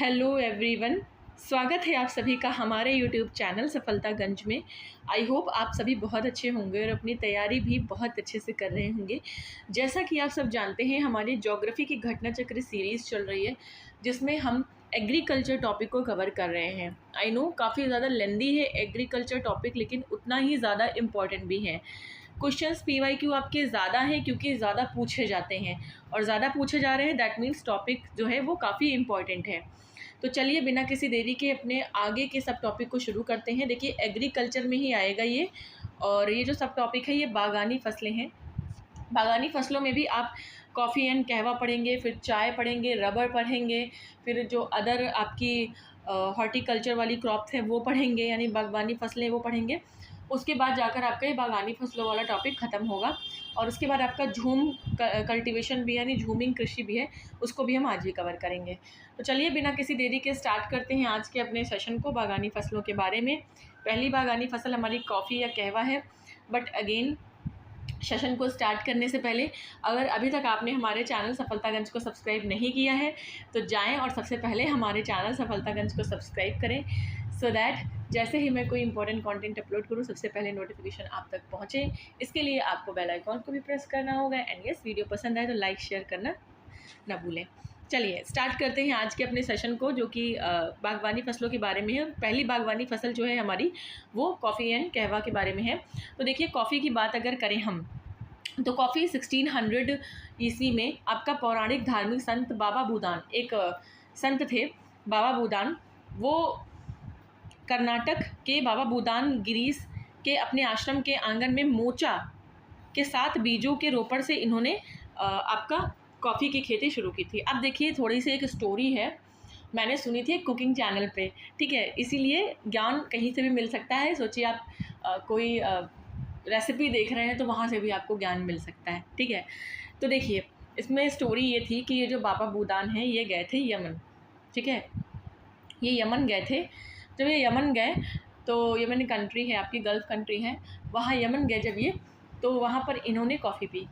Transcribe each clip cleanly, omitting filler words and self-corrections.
Hello everyone, स्वागत है आप सभी का हमारे यूट्यूब चैनल सफलतागंज में। आई होप आप सभी बहुत अच्छे होंगे और अपनी तैयारी भी बहुत अच्छे से कर रहे होंगे। जैसा कि आप सब जानते हैं, हमारी ज्योग्राफी की घटना चक्र सीरीज़ चल रही है जिसमें हम एग्रीकल्चर टॉपिक को कवर कर रहे हैं। आई नो काफ़ी ज़्यादा लेंदी है एग्रीकल्चर टॉपिक, लेकिन उतना ही ज़्यादा इम्पॉर्टेंट भी है। क्वेश्चंस PYQ आपके ज़्यादा हैं क्योंकि ज़्यादा पूछे जाते हैं और ज़्यादा पूछे जा रहे हैं, दैट मीन्स टॉपिक जो है वो काफ़ी इम्पॉर्टेंट है। तो चलिए बिना किसी देरी के अपने आगे के सब टॉपिक को शुरू करते हैं। देखिए एग्रीकल्चर में ही आएगा ये, और ये जो सब टॉपिक है ये बागानी फसलें हैं। बागानी फसलों में भी आप कॉफ़ी एंड कहवा पढ़ेंगे, फिर चाय पढ़ेंगे, रबर पढ़ेंगे, फिर जो अदर आपकी हॉर्टिकल्चर वाली क्रॉप्स हैं वो पढ़ेंगे, यानी बागवानी फसलें वो पढ़ेंगे। उसके बाद जाकर आपका ये बागानी फसलों वाला टॉपिक ख़त्म होगा और उसके बाद आपका झूम कल्टीवेशन भी यानी झूमिंग कृषि भी है, उसको भी हम आज ही कवर करेंगे। तो चलिए बिना किसी देरी के स्टार्ट करते हैं आज के अपने सेशन को बागानी फसलों के बारे में। पहली बागानी फसल हमारी कॉफ़ी या कहवा है। बट अगेन सेशन को स्टार्ट करने से पहले अगर अभी तक आपने हमारे चैनल सफलतागंज को सब्सक्राइब नहीं किया है तो जाएं और सबसे पहले हमारे चैनल सफलतागंज को सब्सक्राइब करें, सो दैट जैसे ही मैं कोई इंपॉर्टेंट कंटेंट अपलोड करूं सबसे पहले नोटिफिकेशन आप तक पहुंचे। इसके लिए आपको बेल आइकॉन को भी प्रेस करना होगा। एंड यस, वीडियो पसंद आए तो लाइक शेयर करना ना भूलें। चलिए स्टार्ट करते हैं आज के अपने सेशन को, जो कि बागवानी फसलों के बारे में है। पहली बागवानी फसल जो है हमारी वो कॉफ़ी एंड कहवा के बारे में है। तो देखिए कॉफ़ी की बात अगर करें हम, तो कॉफ़ी 1600 ईस्वी में आपका पौराणिक धार्मिक संत बाबा बूदान, एक संत थे बाबा बूदान, वो कर्नाटक के बाबा बूदान गिरीश के अपने आश्रम के आंगन में मोचा के साथ बीजों के रोपण से इन्होंने आपका कॉफ़ी की खेती शुरू की थी। अब देखिए थोड़ी सी एक स्टोरी है, मैंने सुनी थी एक कुकिंग चैनल पे, ठीक है, इसीलिए ज्ञान कहीं से भी मिल सकता है। सोचिए आप कोई रेसिपी देख रहे हैं तो वहाँ से भी आपको ज्ञान मिल सकता है, ठीक है। तो देखिए इसमें स्टोरी ये थी कि ये जो बाबा बूदान हैं ये गए थे यमन, ठीक है, ये यमन गए थे। जब ये यमन गए तो यमन कंट्री है, आपकी गल्फ़ कंट्री है, वहाँ यमन गए जब ये, तो वहाँ पर इन्होंने कॉफ़ी पी,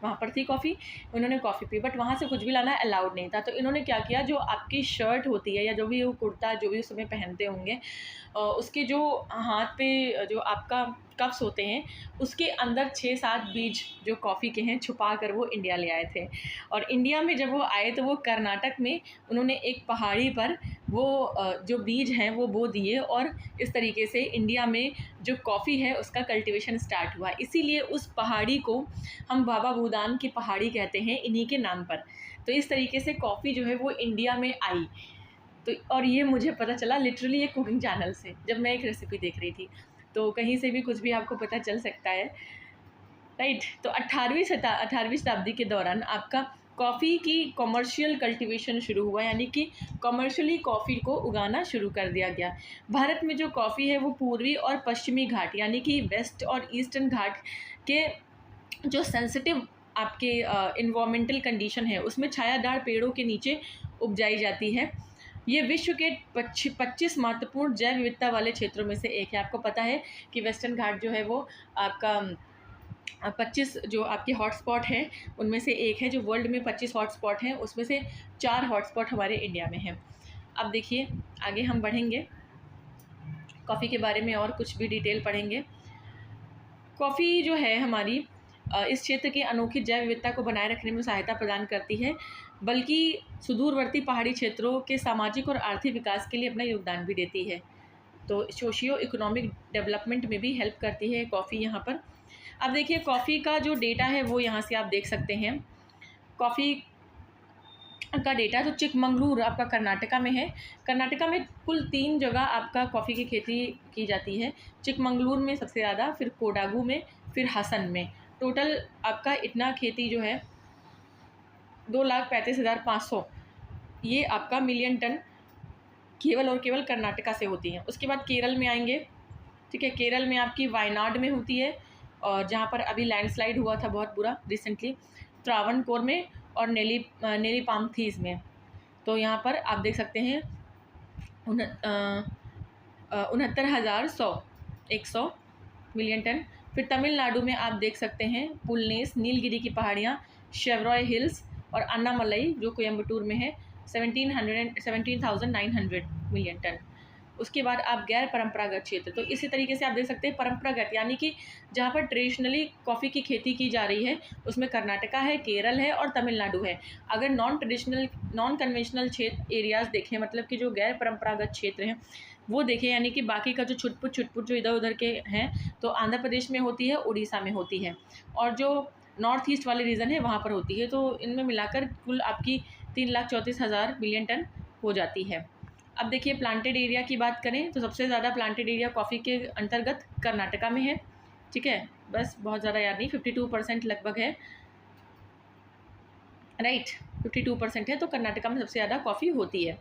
वहाँ पर थी कॉफ़ी, उन्होंने कॉफ़ी पी, बट वहाँ से कुछ भी लाना अलाउड नहीं था। तो इन्होंने क्या किया, जो आपकी शर्ट होती है या जो भी वो कुर्ता जो भी उस समय पहनते होंगे, उसके जो हाथ पे जो आपका कप्स होते हैं उसके अंदर 6-7 बीज जो कॉफ़ी के हैं छुपा कर वो इंडिया ले आए थे। और इंडिया में जब वो आए तो वो कर्नाटक में उन्होंने एक पहाड़ी पर वो जो बीज हैं वो बो दिए, और इस तरीके से इंडिया में जो कॉफ़ी है उसका कल्टीवेशन स्टार्ट हुआ। इसीलिए उस पहाड़ी को हम बाबा बूदान की पहाड़ी कहते हैं, इन्हीं के नाम पर। तो इस तरीके से कॉफ़ी जो है वो इंडिया में आई। तो और ये मुझे पता चला लिटरली एक कुकिंग चैनल से, जब मैं एक रेसिपी देख रही थी। तो कहीं से भी कुछ भी आपको पता चल सकता है, राइट। तो 18वीं शताब्दी के दौरान आपका कॉफ़ी की कॉमर्शियल कल्टीवेशन शुरू हुआ, यानी कि कॉमर्शियली कॉफ़ी को उगाना शुरू कर दिया गया। भारत में जो कॉफ़ी है वो पूर्वी और पश्चिमी घाट यानी कि वेस्ट और ईस्टर्न घाट के जो सेंसिटिव आपके इन्वायरमेंटल कंडीशन है उसमें छायादार पेड़ों के नीचे उपजाई जाती है। ये विश्व के 25 महत्वपूर्ण जैव विविधता वाले क्षेत्रों में से एक है। आपको पता है कि वेस्टर्न घाट जो है वो आपका 25 जो आपके हॉटस्पॉट हैं उनमें से एक है। जो वर्ल्ड में 25 हॉटस्पॉट हैं उसमें से 4 हॉटस्पॉट हमारे इंडिया में हैं। अब देखिए आगे हम बढ़ेंगे, कॉफ़ी के बारे में और कुछ भी डिटेल पढ़ेंगे। कॉफ़ी जो है हमारी इस क्षेत्र के अनोखी जैव विविधता को बनाए रखने में सहायता प्रदान करती है, बल्कि सुदूरवर्ती पहाड़ी क्षेत्रों के सामाजिक और आर्थिक विकास के लिए अपना योगदान भी देती है। तो सोशियो इकोनॉमिक डेवलपमेंट में भी हेल्प करती है कॉफ़ी यहाँ पर। अब देखिए कॉफ़ी का जो डेटा है वो यहाँ से आप देख सकते हैं। कॉफ़ी का डेटा तो चिकमंगलूर आपका कर्नाटका में है। कर्नाटका में कुल 3 जगह आपका कॉफ़ी की खेती की जाती है। चिकमंगलूर में सबसे ज़्यादा, फिर कोडागू में, फिर हसन में। टोटल आपका इतना खेती जो है 2,35,500 ये आपका मिलियन टन केवल और केवल कर्नाटका से होती हैं। उसके बाद केरल में आएंगे, ठीक है, केरल में आपकी वायनाड में होती है, और जहाँ पर अभी लैंडस्लाइड हुआ था बहुत बुरा रिसेंटली, त्रावणकोर में और नेलीपामथीस में। तो यहाँ पर आप देख सकते हैं 69,100 मिलियन टन। फिर तमिलनाडु में आप देख सकते हैं पुलनेस, नीलगिरी की पहाड़ियाँ, शेवरॉय हिल्स और अन्नामलई जो कोयम्बटूर में है, 17,900 मिलियन टन। उसके बाद आप गैर परंपरागत क्षेत्र, तो इसी तरीके से आप देख सकते हैं परंपरागत यानी कि जहाँ पर ट्रेडिशनली कॉफ़ी की खेती की जा रही है उसमें कर्नाटका है, केरल है और तमिलनाडु है। अगर नॉन कन्वेंशनल क्षेत्र एरियाज़ देखें, मतलब कि जो गैर परंपरागत क्षेत्र हैं वो देखें, यानी कि बाकी का जो छुटपुट जो इधर उधर के हैं तो आंध्र प्रदेश में होती है, उड़ीसा में होती है, और जो नॉर्थ ईस्ट वाले रीजन है वहाँ पर होती है। तो इनमें मिलाकर कुल आपकी 3,34,000 मिलियन टन हो जाती है। अब देखिए प्लांटेड एरिया की बात करें तो सबसे ज़्यादा प्लांटेड एरिया कॉफ़ी के अंतर्गत कर्नाटका में है। ठीक है, बस बहुत ज़्यादा याद नहीं, 52% लगभग है, राइट, 52% है, तो कर्नाटका में सबसे ज़्यादा कॉफ़ी होती है।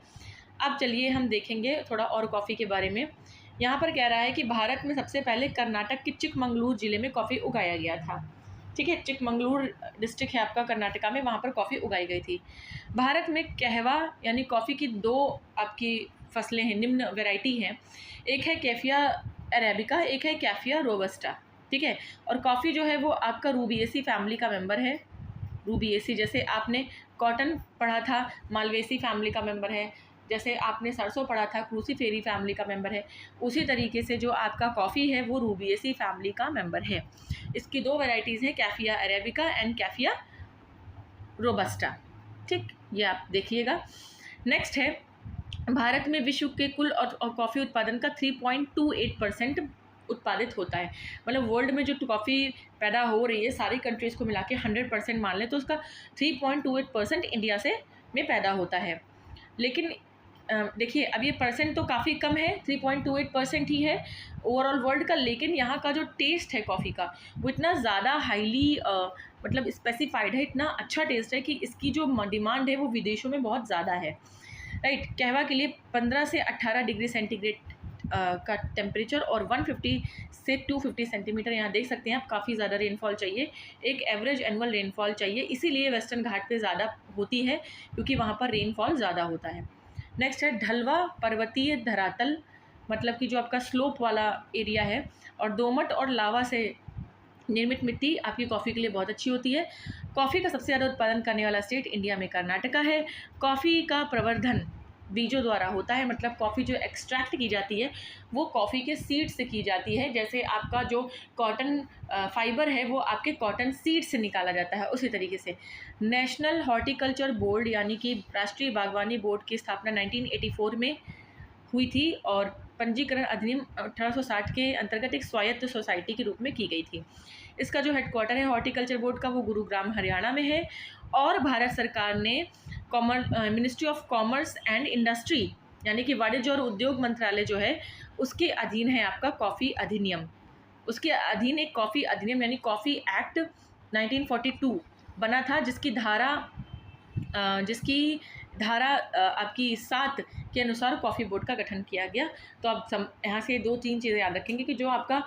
अब चलिए हम देखेंगे थोड़ा और कॉफ़ी के बारे में। यहाँ पर कह रहा है कि भारत में सबसे पहले कर्नाटक के चिकमंगलूर ज़िले में कॉफ़ी उगाया गया था। ठीक है, चिकमंगलूर डिस्ट्रिक्ट है आपका कर्नाटका में, वहाँ पर कॉफ़ी उगाई गई थी। भारत में कहवा यानी कॉफ़ी की 2 आपकी फसलें हैं, निम्न वैरायटी हैं। एक है कैफिया अरेबिका, एक है कैफिया रोबस्टा। ठीक है, और कॉफ़ी जो है वो आपका रूबिएसी फैमिली का मेंबर है। रूबिएसी, जैसे आपने कॉटन पढ़ा था, मालवेसी फैमिली का मेंबर है। जैसे आपने सरसों पढ़ा था, क्रूसीफेरी फैमिली का मेंबर है। उसी तरीके से जो आपका कॉफ़ी है वो रूबिएसी फैमिली का मेंबर है। इसकी 2 वैरायटीज़ हैं, कैफिया अरेबिका एंड कैफिया रोबस्टा। ठीक, ये आप देखिएगा। नेक्स्ट है, भारत में विश्व के कुल और कॉफ़ी उत्पादन का 3.28% उत्पादित होता है। मतलब वर्ल्ड में जो कॉफ़ी पैदा हो रही है सारी कंट्रीज़ को मिला के 100% मान लें तो उसका 3.28% इंडिया से में पैदा होता है। लेकिन देखिए अब ये परसेंट तो काफ़ी कम है, 3.28% ही है ओवरऑल वर्ल्ड का, लेकिन यहाँ का जो टेस्ट है कॉफ़ी का वो इतना ज़्यादा हाईली मतलब स्पेसिफाइड है, इतना अच्छा टेस्ट है कि इसकी जो डिमांड है वो विदेशों में बहुत ज़्यादा है। राइट, कहवा के लिए 15 से 18 डिग्री सेंटीग्रेड का टेम्परेचर और 150 से 250 सेंटीमीटर, यहाँ देख सकते हैं आप, काफ़ी ज़्यादा रेनफॉल चाहिए, एक एवरेज एनुअल रेनफॉल चाहिए, इसीलिए वेस्टर्न घाट पे ज़्यादा होती है क्योंकि वहाँ पर रेनफॉल ज़्यादा होता है। नेक्स्ट है ढलवा पर्वतीय धरातल, मतलब कि जो आपका स्लोप वाला एरिया है, और दोमट और लावा से निर्मित मिट्टी आपकी कॉफ़ी के लिए बहुत अच्छी होती है। कॉफ़ी का सबसे ज़्यादा उत्पादन करने वाला स्टेट इंडिया में कर्नाटका है। कॉफ़ी का प्रवर्धन बीजों द्वारा होता है, मतलब कॉफ़ी जो एक्सट्रैक्ट की जाती है वो कॉफ़ी के सीड से की जाती है। जैसे आपका जो कॉटन फाइबर है वो आपके कॉटन सीड से निकाला जाता है, उसी तरीके से। नेशनल हॉर्टिकल्चर बोर्ड यानी कि राष्ट्रीय बागवानी बोर्ड की स्थापना 1984 में हुई थी और पंजीकरण अधिनियम 1860 के अंतर्गत एक स्वायत्त सोसाइटी के रूप में की गई थी। इसका जो हेडक्वार्टर है हॉर्टिकल्चर बोर्ड का वो गुरुग्राम हरियाणा में है। और भारत सरकार ने ministry of commerce and industry यानी कि वाणिज्य और उद्योग मंत्रालय जो है उसके अधीन है आपका कॉफ़ी अधिनियम। उसके अधीन एक कॉफ़ी अधिनियम यानी कॉफ़ी एक्ट 1942 बना था, जिसकी धारा आपकी 7 के अनुसार कॉफ़ी बोर्ड का गठन किया गया। तो आप यहाँ से 2-3 चीज़ें याद रखेंगे कि जो आपका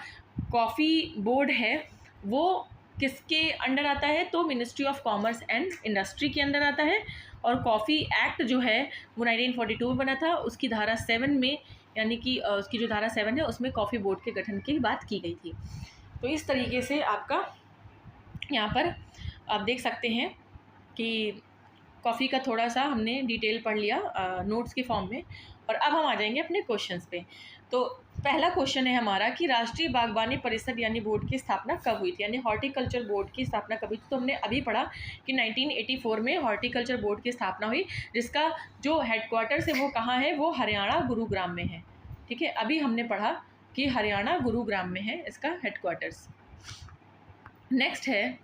कॉफ़ी बोर्ड है वो किसके अंडर आता है, तो ministry of commerce and industry के अंदर आता है। और कॉफ़ी एक्ट जो है वो 1942 में बना था, उसकी धारा 7 में यानी कि उसकी जो धारा 7 है उसमें कॉफ़ी बोर्ड के गठन की बात की गई थी। तो इस तरीके से आपका यहाँ पर आप देख सकते हैं कि कॉफ़ी का थोड़ा सा हमने डिटेल पढ़ लिया नोट्स के फॉर्म में। और अब हम आ जाएंगे अपने क्वेश्चंस पे। तो पहला क्वेश्चन है हमारा कि राष्ट्रीय बागवानी परिषद यानी बोर्ड की स्थापना कब हुई थी, यानी हॉर्टिकल्चर बोर्ड की स्थापना कब हुई थी। तो हमने अभी पढ़ा कि 1984 में हॉर्टिकल्चर बोर्ड की स्थापना हुई, जिसका जो हेडक्वार्टर्स है वो कहाँ है, वो हरियाणा गुरुग्राम में है। ठीक है, अभी हमने पढ़ा कि हरियाणा गुरुग्राम में है इसका हेडक्वार्टर्स। नेक्स्ट है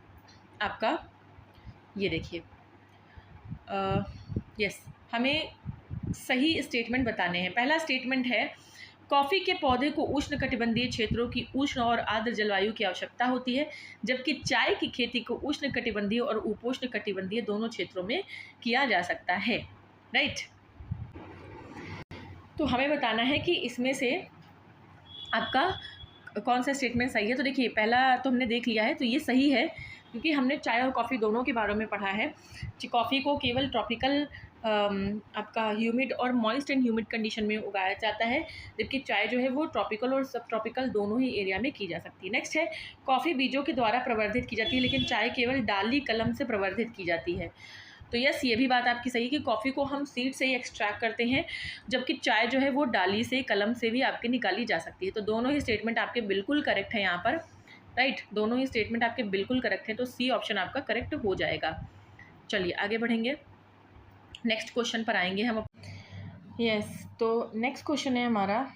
आपका ये देखिए, यस, हमें सही स्टेटमेंट बताने हैं। पहला स्टेटमेंट है कॉफ़ी के पौधे को उष्णकटिबंधीय क्षेत्रों की उष्ण और आर्द्र जलवायु की आवश्यकता होती है, जबकि चाय की खेती को उष्णकटिबंधीय और उपोष्णकटिबंधीय दोनों क्षेत्रों में किया जा सकता है। राइट, तो हमें बताना है कि इसमें से आपका कौन सा स्टेटमेंट सही है। तो देखिए पहला तो हमने देख लिया है, तो ये सही है क्योंकि हमने चाय और कॉफ़ी दोनों के बारे में पढ़ा है। कॉफ़ी को केवल ट्रॉपिकल आपका ह्यूमिड और मॉइस्ट एंड ह्यूमिड कंडीशन में उगाया जाता है, जबकि चाय जो है वो ट्रॉपिकल और सब ट्रॉपिकल दोनों ही एरिया में की जा सकती है। नेक्स्ट है कॉफ़ी बीजों के द्वारा प्रवर्धित की जाती है, लेकिन चाय केवल डाली कलम से प्रवर्धित की जाती है। तो यस, ये भी बात आपकी सही कि कॉफ़ी को हम सीड से ही एक्सट्रैक्ट करते हैं, जबकि चाय जो है वो डाली से, कलम से भी आपकी निकाली जा सकती है। तो दोनों ही स्टेटमेंट आपके बिल्कुल करेक्ट है यहाँ पर, राइट। दोनों ही स्टेटमेंट आपके बिल्कुल करेक्ट है, तो सी ऑप्शन आपका करेक्ट हो जाएगा। चलिए आगे बढ़ेंगे, नेक्स्ट क्वेश्चन पर आएंगे हम। यस, तो नेक्स्ट क्वेश्चन है हमारा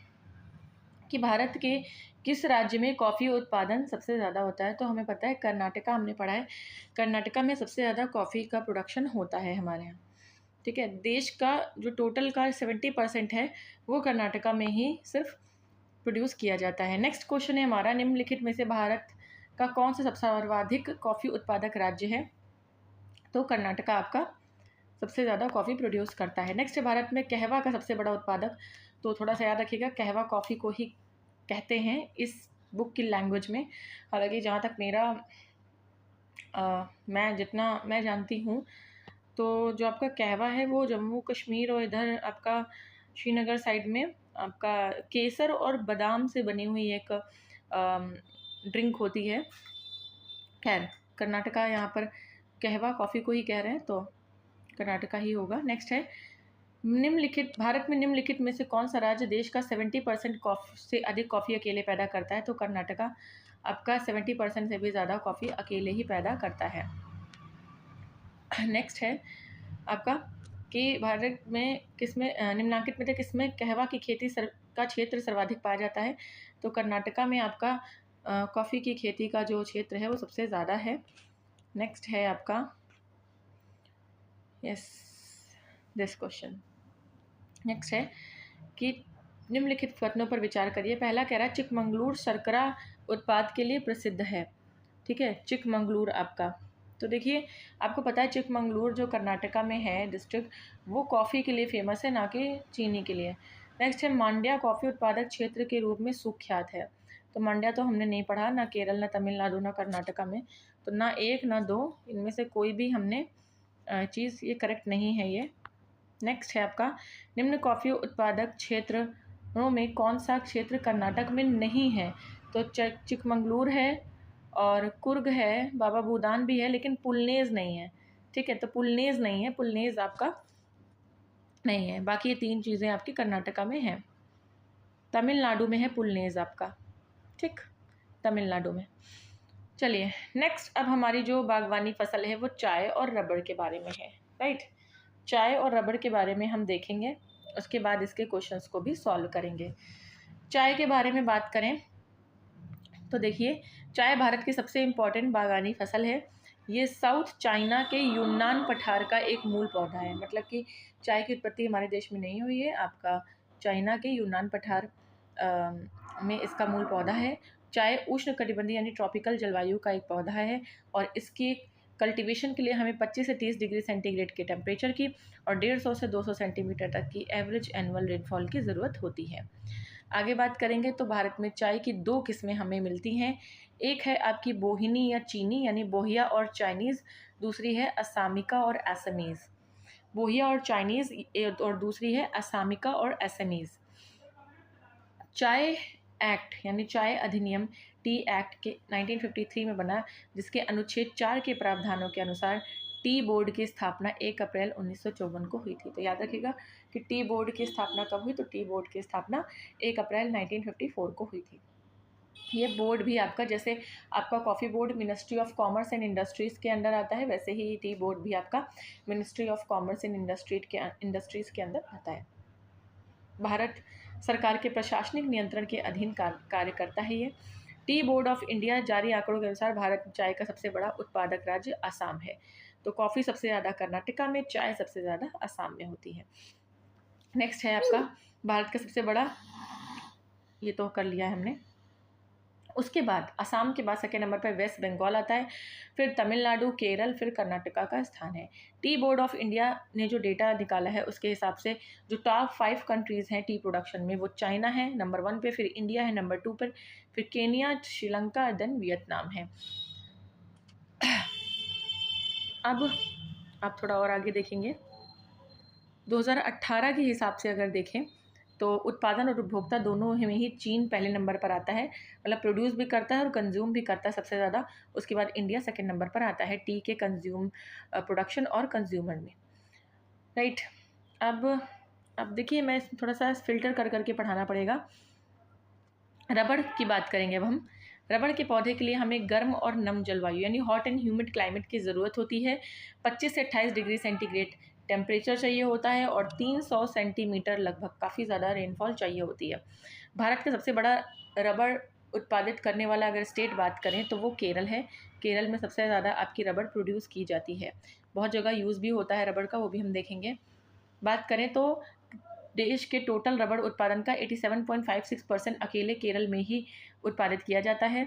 कि भारत के किस राज्य में कॉफ़ी उत्पादन सबसे ज़्यादा होता है। तो हमें पता है कर्नाटका, हमने पढ़ा है कर्नाटका में सबसे ज़्यादा कॉफ़ी का प्रोडक्शन होता है हमारे यहाँ, ठीक है। देश का जो टोटल का 70% है वो कर्नाटका में ही सिर्फ प्रोड्यूस किया जाता है। नेक्स्ट क्वेश्चन है हमारा, निम्नलिखित में से भारत का कौन सा सबसे सर्वाधिक कॉफ़ी उत्पादक राज्य है। तो कर्नाटका आपका सबसे ज़्यादा कॉफ़ी प्रोड्यूस करता है। नेक्स्ट है, भारत में कहवा का सबसे बड़ा उत्पादक। तो थोड़ा सा याद रखिएगा, कहवा कॉफ़ी को ही कहते हैं इस बुक की लैंग्वेज में। हालांकि जहाँ तक मैं जितना मैं जानती हूँ, तो जो आपका कहवा है वो जम्मू कश्मीर और इधर आपका श्रीनगर साइड में आपका केसर और बादाम से बनी हुई एक ड्रिंक होती है। खैर, कर्नाटका यहाँ पर कहवा कॉफ़ी को ही कह रहे हैं, तो कर्नाटका ही होगा। नेक्स्ट है, निम्नलिखित भारत में निम्नलिखित में से कौन सा राज्य देश का 70% कॉफ़ी से अधिक कॉफ़ी अकेले पैदा करता है। तो कर्नाटका आपका 70% से भी ज़्यादा कॉफ़ी अकेले ही पैदा करता है। नेक्स्ट है आपका कि भारत में किसमें निम्नलिखित में से किसमें कहवा की खेती का क्षेत्र सर्वाधिक पाया जाता है। तो कर्नाटका में आपका कॉफ़ी की खेती का जो क्षेत्र है वो सबसे ज़्यादा है। नेक्स्ट है आपका, यस, दिस क्वेश्चन। नेक्स्ट है कि निम्नलिखित कथनों पर विचार करिए। पहला कह रहा है चिकमंगलूर शर्करा उत्पाद के लिए प्रसिद्ध है, ठीक है। चिकमंगलूर आपका, तो देखिए आपको पता है चिकमंगलूर जो कर्नाटका में है डिस्ट्रिक्ट, वो कॉफ़ी के लिए फेमस है, ना कि चीनी के लिए। नेक्स्ट है, मांड्या कॉफ़ी उत्पादक क्षेत्र के रूप में सुख्यात है। तो मांड्या तो हमने नहीं पढ़ा, ना केरल, ना तमिलनाडु, ना कर्नाटका में, तो ना एक ना दो, इनमें से कोई भी हमने चीज़ ये करेक्ट नहीं है ये। नेक्स्ट है आपका, निम्न कॉफ़ी उत्पादक क्षेत्रों में कौन सा क्षेत्र कर्नाटक में नहीं है। तो चिकमंगलूर है और कुर्ग है, बाबा भूदान भी है, लेकिन पुलनेज नहीं है, ठीक है। तो पुलनेज नहीं है, पुलनेज आपका नहीं है। बाकी ये 3 चीज़ें आपकी कर्नाटका में हैं। तमिलनाडु में है पुलनेज आपका, ठीक, तमिलनाडु में। चलिए नेक्स्ट, अब हमारी जो बागवानी फसल है वो चाय और रबड़ के बारे में है, राइट। चाय और रबड़ के बारे में हम देखेंगे, उसके बाद इसके क्वेश्चंस को भी सॉल्व करेंगे। चाय के बारे में बात करें तो देखिए, चाय भारत की सबसे इम्पॉर्टेंट बागानी फसल है। ये साउथ चाइना के यूनान पठार का एक मूल पौधा है, मतलब कि चाय की उत्पत्ति हमारे देश में नहीं हुई है, आपका चाइना के यूनान पठार में इसका मूल पौधा है। चाय उष्ण कटिबंधीय यानी ट्रॉपिकल जलवायु का एक पौधा है, और इसकी कल्टीवेशन के लिए हमें 25 से 30 डिग्री सेंटीग्रेड के टेम्परेचर की और 150 से 200 सेंटीमीटर तक की एवरेज एनुअल रेनफॉल की ज़रूरत होती है। आगे बात करेंगे तो भारत में चाय की 2 किस्में हमें मिलती हैं। एक है आपकी बोहिनी या चीनी यानी बोहिया और चाइनीज़, दूसरी है असामिका और असमीज़। बोहिया और चाइनीज़ और दूसरी है असामिका और असमीज़। चाय एक्ट यानी चाय अधिनियम टी एक्ट के 1953 में बना, जिसके अनुच्छेद 4 के प्रावधानों के अनुसार टी बोर्ड की स्थापना 1 अप्रैल 1954 को हुई थी। तो याद रखिएगा कि टी बोर्ड की स्थापना कब हुई, तो टी बोर्ड की स्थापना 1 अप्रैल 1954 को हुई थी। ये बोर्ड भी आपका, जैसे आपका coffee board ministry of commerce and industries के अंदर आता है, वैसे ही टी बोर्ड भी आपका ministry of commerce and industries के अंदर आता है। भारत सरकार के प्रशासनिक नियंत्रण के अधीन कार्य करता है ये। टी बोर्ड ऑफ इंडिया जारी आंकड़ों के अनुसार भारत में चाय का सबसे बड़ा उत्पादक राज्य असम है। तो कॉफ़ी सबसे ज़्यादा कर्नाटका में, चाय सबसे ज़्यादा असम में होती है। नेक्स्ट है आपका भारत का सबसे बड़ा, ये तो कर लिया है हमने। उसके बाद असम के बाद सेकेंड नंबर पर वेस्ट बंगाल आता है, फिर तमिलनाडु, केरल, फिर कर्नाटका का स्थान है। टी बोर्ड ऑफ इंडिया ने जो डेटा निकाला है उसके हिसाब से जो टॉप 5 कंट्रीज़ हैं टी प्रोडक्शन में, वो चाइना है नंबर 1 पे, फिर इंडिया है नंबर 2 पर, फिर केनिया, श्रीलंका, देन वियतनाम है। अब आप थोड़ा और आगे देखेंगे, 2018 के हिसाब से अगर देखें तो उत्पादन और उपभोक्ता दोनों में ही चीन पहले नंबर पर आता है, मतलब प्रोड्यूस भी करता है और कंज्यूम भी करता है सबसे ज़्यादा। उसके बाद इंडिया सेकंड नंबर पर आता है टी के कंज्यूम प्रोडक्शन और कंज्यूमर में, राइट। अब देखिए, मैं थोड़ा सा फिल्टर कर करके पढ़ाना पड़ेगा। रबड़ की बात करेंगे अब हम। रबड़ के पौधे के लिए हमें गर्म और नम जलवायु यानी हॉट एंड ह्यूमिड क्लाइमेट की ज़रूरत होती है। 25 से 28 डिग्री सेंटीग्रेड टेम्परेचर चाहिए होता है और 300 सेंटीमीटर लगभग, काफ़ी ज़्यादा रेनफॉल चाहिए होती है। भारत का सबसे बड़ा रबड़ उत्पादित करने वाला अगर स्टेट बात करें तो वो केरल है। केरल में सबसे ज़्यादा आपकी रबड़ प्रोड्यूस की जाती है। बहुत जगह यूज़ भी होता है रबड़ का, वो भी हम देखेंगे। बात करें तो देश के टोटल रबड़ उत्पादन का 87.56% अकेले केरल में ही उत्पादित किया जाता है,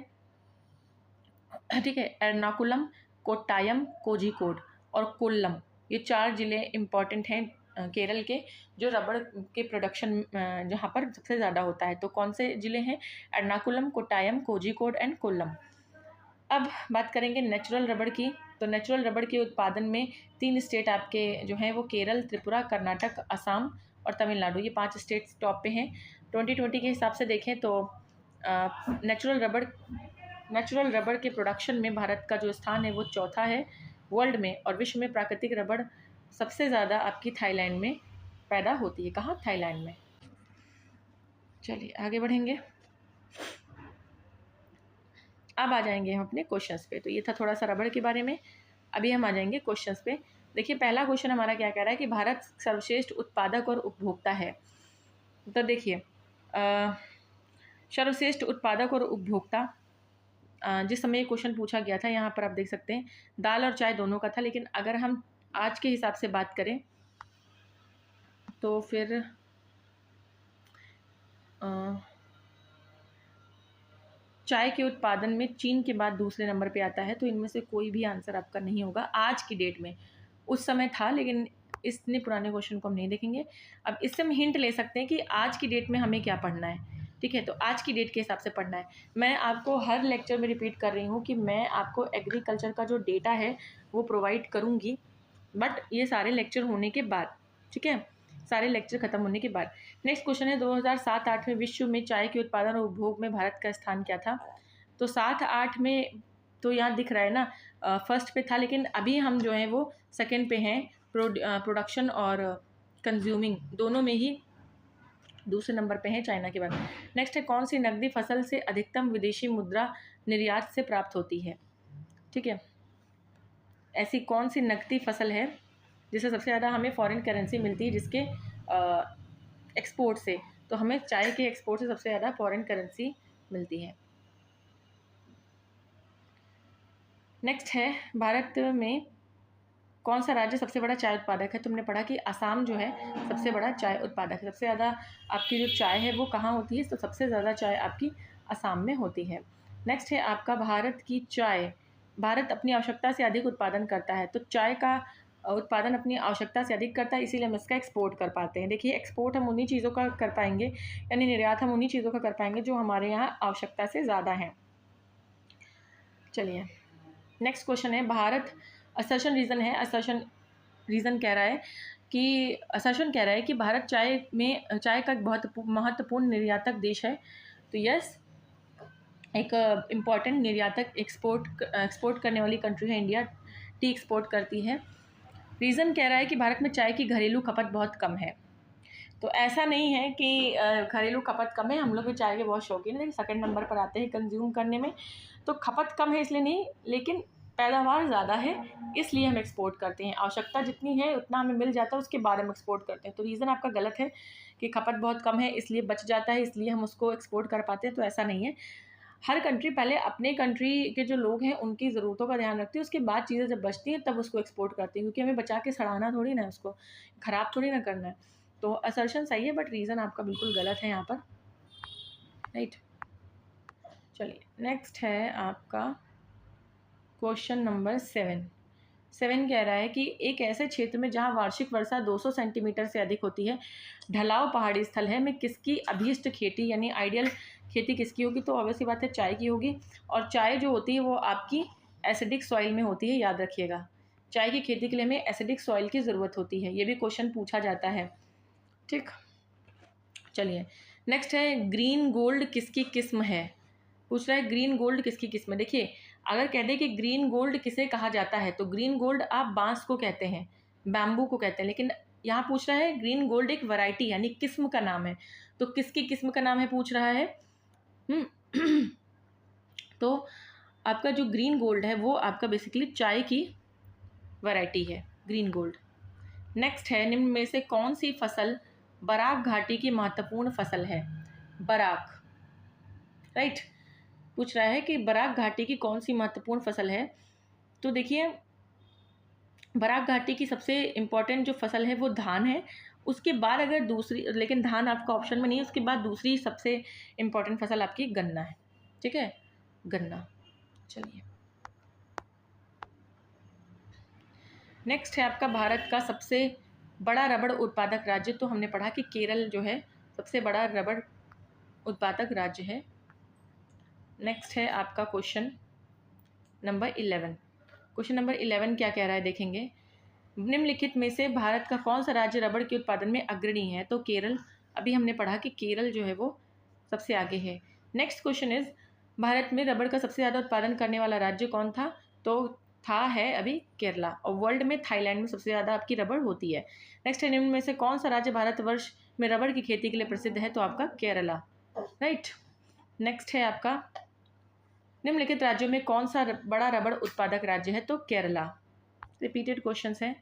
ठीक है। एर्नाकुलम, कोट्टायम, कोझिकोड और कोल्लम, ये 4 ज़िले इम्पॉर्टेंट हैं केरल के, जो रबड़ के प्रोडक्शन जहाँ पर सबसे ज़्यादा होता है। तो कौन से ज़िले हैं? एर्नाकुलम, कोट्टायम, कोझिकोड एंड कोल्लम। अब बात करेंगे नेचुरल रबड़ की। तो नेचुरल रबड़ के उत्पादन में 3 स्टेट आपके जो हैं वो केरल, त्रिपुरा, कर्नाटक, असम और तमिलनाडु, ये 5 स्टेट्स टॉप पे हैं। 2020 के हिसाब से देखें तो नेचुरल रबड़ के प्रोडक्शन में भारत का जो स्थान है वो चौथा है वर्ल्ड में, और विश्व में प्राकृतिक रबड़ सबसे ज़्यादा आपकी थाईलैंड में पैदा होती है। कहाँ? थाईलैंड में। चलिए आगे बढ़ेंगे। अब आ जाएंगे हम अपने क्वेश्चंस पे। तो ये था थोड़ा सा रबड़ के बारे में। अभी हम आ जाएंगे क्वेश्चंस पे। देखिए पहला क्वेश्चन हमारा क्या कह रहा है कि भारत सर्वश्रेष्ठ उत्पादक और उपभोक्ता है। तो देखिए सर्वश्रेष्ठ उत्पादक और उपभोक्ता, जिस समय ये क्वेश्चन पूछा गया था यहाँ पर आप देख सकते हैं दाल और चाय दोनों का था, लेकिन अगर हम आज के हिसाब से बात करें तो फिर चाय के उत्पादन में चीन के बाद दूसरे नंबर पे आता है। तो इनमें से कोई भी आंसर आपका नहीं होगा आज की डेट में। उस समय था, लेकिन इतने पुराने क्वेश्चन को हम नहीं देखेंगे। अब इससे हम हिंट ले सकते हैं कि आज की डेट में हमें क्या पढ़ना है, ठीक है। तो आज की डेट के हिसाब से पढ़ना है। मैं आपको हर लेक्चर में रिपीट कर रही हूँ कि मैं आपको एग्रीकल्चर का जो डेटा है वो प्रोवाइड करूँगी, बट ये सारे लेक्चर होने के बाद, ठीक है, सारे लेक्चर खत्म होने के बाद। नेक्स्ट क्वेश्चन है 2007-8 में विश्व में चाय के उत्पादन और उपभोग में भारत का स्थान क्या था? तो 7-8 में तो यहाँ दिख रहा है ना, फर्स्ट पे था, लेकिन अभी हम जो है वो सेकंड पे हैं। प्रोडक्शन और कंज्यूमिंग दोनों में ही दूसरे नंबर पे हैं चाइना के बाद। नेक्स्ट है कौन सी नकदी फसल से अधिकतम विदेशी मुद्रा निर्यात से प्राप्त होती है, ठीक है। ऐसी कौन सी नकदी फसल है जिससे सबसे ज़्यादा हमें फॉरेन करेंसी मिलती है, जिसके एक्सपोर्ट से? तो हमें चाय के एक्सपोर्ट से सबसे ज़्यादा फॉरेन करेंसी मिलती है। नेक्स्ट है भारत में कौन सा राज्य सबसे बड़ा चाय उत्पादक है? तुमने पढ़ा कि असम जो है सबसे बड़ा चाय उत्पादक है। सबसे ज़्यादा आपकी जो चाय है वो कहाँ होती है? तो सबसे ज़्यादा चाय आपकी असम में होती है। नेक्स्ट है आपका भारत की चाय, भारत अपनी आवश्यकता से अधिक उत्पादन करता है। तो चाय का उत्पादन अपनी आवश्यकता से अधिक करता है, इसीलिए हम इसका एक्सपोर्ट कर पाते हैं। देखिए एक्सपोर्ट हम उन्हीं चीज़ों का कर पाएंगे, यानी निर्यात हम उन्हीं चीज़ों का कर पाएंगे जो हमारे यहाँ आवश्यकता से ज़्यादा हैं। चलिए नेक्स्ट क्वेश्चन है भारत, असर्शन रीज़न है, असर्शन रीज़न कह रहा है कि असर्शन कह रहा है कि भारत चाय का एक बहुत महत्वपूर्ण निर्यातक देश है। तो यस, एक इम्पॉर्टेंट निर्यातक, एक्सपोर्ट करने वाली कंट्री है इंडिया, टी एक्सपोर्ट करती है। रीज़न कह रहा है कि भारत में चाय की घरेलू खपत बहुत कम है। तो ऐसा नहीं है कि घरेलू खपत कम है, हम लोग भी चाय के बहुत शौकीन हैं, लेकिन सेकंड नंबर पर आते हैं कंज्यूम करने में। तो खपत कम है इसलिए नहीं, लेकिन पैदावार ज़्यादा है इसलिए हम एक्सपोर्ट करते हैं। आवश्यकता जितनी है उतना हमें मिल जाता है, उसके बाद हम एक्सपोर्ट करते हैं। तो रीज़न आपका गलत है कि खपत बहुत कम है इसलिए बच जाता है, इसलिए हम उसको एक्सपोर्ट कर पाते हैं। तो ऐसा नहीं है। हर कंट्री पहले अपने कंट्री के जो लोग हैं उनकी ज़रूरतों का ध्यान रखती है, उसके बाद चीज़ें जब बचती हैं तब उसको एक्सपोर्ट करती है, क्योंकि हमें बचा के सड़ाना थोड़ी ना है, उसको ख़राब थोड़ी ना करना है। तो असर्शन सही है, बट रीज़न आपका बिल्कुल गलत है यहाँ पर, राइट। चलिए नेक्स्ट है आपका क्वेश्चन नंबर 7 कह रहा है कि एक ऐसे क्षेत्र में जहाँ वार्षिक वर्षा 200 सेंटीमीटर से अधिक होती है, ढलाव पहाड़ी स्थल है, में किसकी अभीष्ट खेती यानी आइडियल खेती किसकी होगी? तो ऑब्वियसली बात है चाय की होगी। और चाय जो होती है वो आपकी एसिडिक सॉइल में होती है, याद रखिएगा। चाय की खेती के लिए हमें एसिडिक सॉइल की ज़रूरत होती है, ये भी क्वेश्चन पूछा जाता है, ठीक। चलिए नेक्स्ट है ग्रीन गोल्ड किसकी किस्म है, पूछ रहा है ग्रीन गोल्ड किसकी किस्म है। देखिए अगर कह दे कि ग्रीन गोल्ड किसे कहा जाता है तो ग्रीन गोल्ड आप बांस को कहते हैं, बैम्बू को कहते हैं, लेकिन यहाँ पूछ रहा है ग्रीन गोल्ड एक वैरायटी यानी किस्म का नाम है, तो किसकी किस्म का नाम है पूछ रहा है। तो आपका जो ग्रीन गोल्ड है वो आपका बेसिकली चाय की वैरायटी है ग्रीन गोल्ड। नेक्स्ट है निम्न में से कौन सी फसल बराक घाटी की महत्वपूर्ण फसल है, बराक, राइट। पूछ रहा है कि बराक घाटी की कौन सी महत्वपूर्ण फसल है। तो देखिए बराक घाटी की सबसे इम्पॉर्टेंट जो फसल है वो धान है, उसके बाद अगर दूसरी, लेकिन धान आपका ऑप्शन में नहीं है, उसके बाद दूसरी सबसे इम्पॉर्टेंट फसल आपकी गन्ना है, ठीक है, गन्ना। चलिए नेक्स्ट है आपका भारत का सबसे बड़ा रबड़ उत्पादक राज्य, तो हमने पढ़ा कि केरल जो है सबसे बड़ा रबड़ उत्पादक राज्य है। नेक्स्ट है आपका क्वेश्चन नंबर 11। क्वेश्चन नंबर 11 क्या कह रहा है देखेंगे, निम्नलिखित में से भारत का कौन सा राज्य रबड़ के उत्पादन में अग्रणी है, तो केरल, अभी हमने पढ़ा कि केरल जो है वो सबसे आगे है। नेक्स्ट क्वेश्चन इज भारत में रबड़ का सबसे ज़्यादा उत्पादन करने वाला राज्य कौन था, तो है अभी केरला, और वर्ल्ड में थाईलैंड में सबसे ज़्यादा आपकी रबड़ होती है। नेक्स्ट है निम्न में से कौन सा राज्य भारतवर्ष में रबड़ की खेती के लिए प्रसिद्ध है, तो आपका केरला, राइट। नेक्स्ट है आपका निम्नलिखित राज्यों में कौन सा बड़ा रबड़ उत्पादक राज्य है, तो केरला। रिपीटेड क्वेश्चंस हैं।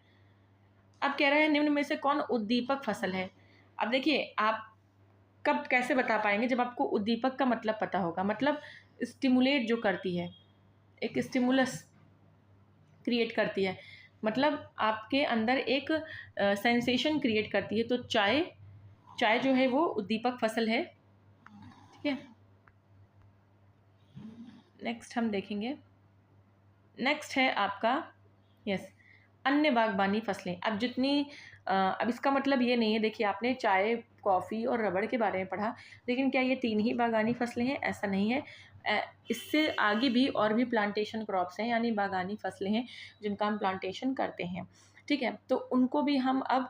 अब कह रहा है निम्न में से कौन उद्दीपक फसल है। अब देखिए आप कब कैसे बता पाएंगे, जब आपको उद्दीपक का मतलब पता होगा, मतलब स्टिमुलेट जो करती है, एक स्टिमुलस क्रिएट करती है, मतलब आपके अंदर एक सेंसेशन क्रिएट करती है, तो चाय जो है वो उद्दीपक फसल है, ठीक है। नेक्स्ट हम देखेंगे, नेक्स्ट है आपका अन्य बागबानी फसलें। अब जितनी अब इसका मतलब ये नहीं है, देखिए आपने चाय, कॉफ़ी और रबड़ के बारे में पढ़ा, लेकिन क्या ये 3 ही बागानी फसलें हैं, ऐसा नहीं है। इससे आगे भी और भी प्लांटेशन क्रॉप्स हैं, यानी बागानी फसलें हैं जिनका हम प्लांटेशन करते हैं, ठीक है। तो उनको भी हम अब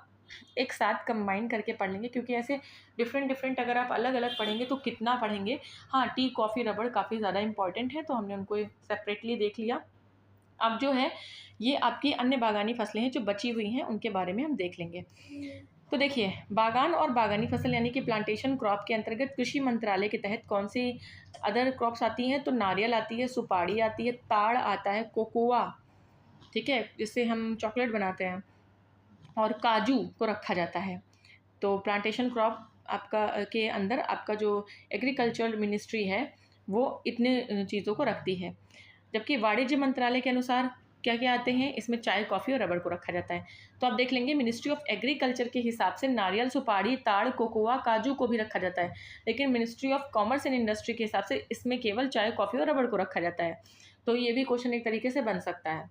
एक साथ कंबाइन करके पढ़ लेंगे, क्योंकि ऐसे डिफरेंट अगर आप अलग अलग पढ़ेंगे तो कितना पढ़ेंगे। हाँ, टी, कॉफ़ी, रबड़ काफ़ी ज़्यादा इंपॉर्टेंट है, तो हमने उनको सेपरेटली देख लिया। अब जो है ये आपकी अन्य बागानी फसलें हैं जो बची हुई हैं, उनके बारे में हम देख लेंगे। तो देखिए बागान और बागानी फसल यानी कि प्लांटेशन क्रॉप के अंतर्गत कृषि मंत्रालय के तहत कौन सी अदर क्रॉप्स आती हैं, तो नारियल आती है, सुपारी आती है, ताड़ आता है, कोकोआ, ठीक है, जिससे हम चॉकलेट बनाते हैं, और काजू को रखा जाता है। तो प्लांटेशन क्रॉप आपका के अंदर आपका जो एग्रीकल्चर मिनिस्ट्री है वो इतने चीज़ों को रखती है। जबकि वाणिज्य मंत्रालय के अनुसार क्या क्या आते हैं, इसमें चाय, कॉफ़ी और रबड़ को रखा जाता है। तो आप देख लेंगे मिनिस्ट्री ऑफ एग्रीकल्चर के हिसाब से नारियल, सुपारी, ताड़, कोकोआ, काजू को भी रखा जाता है, लेकिन ministry of commerce and industry के हिसाब से इसमें केवल चाय, कॉफ़ी और रबड़ को रखा जाता है। तो ये भी क्वेश्चन एक तरीके से बन सकता है।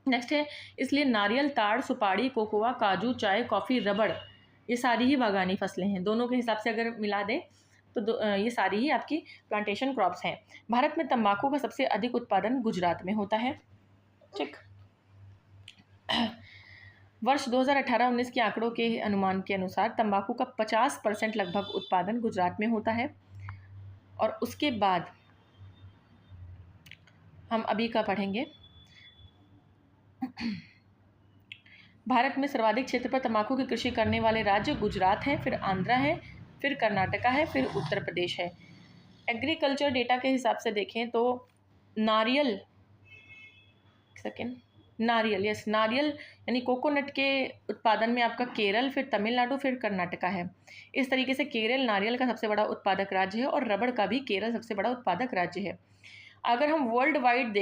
नेक्स्ट है इसलिए नारियल, ताड़, सुपारी, कोकोआ, काजू, चाय, कॉफ़ी, रबड़ ये सारी ही बागानी फसलें हैं। दोनों के हिसाब से अगर मिला दें तो ये सारी ही आपकी प्लांटेशन क्रॉप्स हैं। भारत में तंबाकू का सबसे अधिक उत्पादन गुजरात में होता है, ठीक। वर्ष 2018-19 के आंकड़ों के अनुमान के अनुसार तंबाकू का 50% लगभग उत्पादन गुजरात में होता है। और उसके बाद हम अभी का पढ़ेंगे, भारत में सर्वाधिक क्षेत्र पर तंबाकू की कृषि करने वाले राज्य गुजरात है, फिर आंध्रा है, फिर कर्नाटका है, फिर उत्तर प्रदेश है। एग्रीकल्चर डेटा के हिसाब से देखें तो नारियल नारियल यानी कोकोनट के उत्पादन में आपका केरल, फिर तमिलनाडु, फिर कर्नाटका है। इस तरीके से केरल नारियल का सबसे बड़ा उत्पादक राज्य है, और रबड़ का भी केरल सबसे बड़ा उत्पादक राज्य है। अगर हम वर्ल्ड वाइड